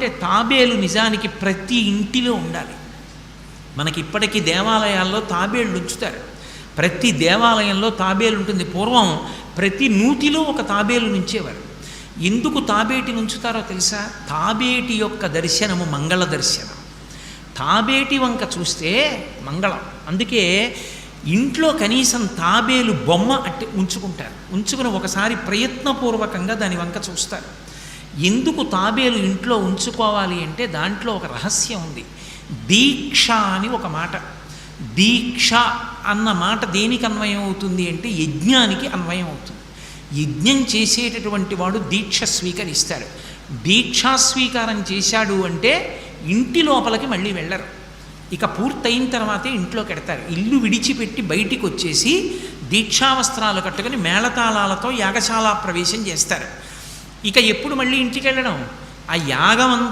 అంటే తాబేలు నిజానికి ప్రతి ఇంటిలో ఉండాలి. మనకి ఇప్పటికీ దేవాలయాల్లో తాబేళ్ళు ఉంచుతారు. ప్రతి దేవాలయంలో తాబేలు ఉంటుంది. పూర్వం ప్రతి నూతిలో ఒక తాబేలు నుంచేవారు. ఎందుకు తాబేటి నుంచుతారో తెలుసా? తాబేటి యొక్క దర్శనము మంగళ దర్శనం. తాబేటి వంక చూస్తే మంగళం. అందుకే ఇంట్లో కనీసం తాబేలు బొమ్మ అట్టి ఉంచుకుంటారు. ఉంచుకుని ఒకసారి ప్రయత్నపూర్వకంగా దాని వంక చూస్తారు. ఎందుకు తాబేలు ఇంట్లో ఉంచుకోవాలి అంటే దాంట్లో ఒక రహస్యం ఉంది. దీక్ష అని ఒక మాట. దీక్ష అన్న మాట దేనికి అన్వయం అవుతుంది అంటే యజ్ఞానికి అన్వయం అవుతుంది. యజ్ఞం చేసేటటువంటి వాడు దీక్ష స్వీకరిస్తాడు. దీక్షా స్వీకారం చేశాడు అంటే ఇంటి లోపలికి మళ్ళీ వెళ్ళరు. ఇక పూర్తయిన తర్వాతే ఇంట్లోకి ఎడతారు. ఇల్లు విడిచిపెట్టి బయటికి వచ్చేసి దీక్షావస్త్రాలు కట్టుకొని మేళతాళాలతో యాగశాల ప్రవేశం చేస్తారు. ఇక ఎప్పుడు మళ్ళీ ఇంటికి వెళ్ళడం? ఆ యాగం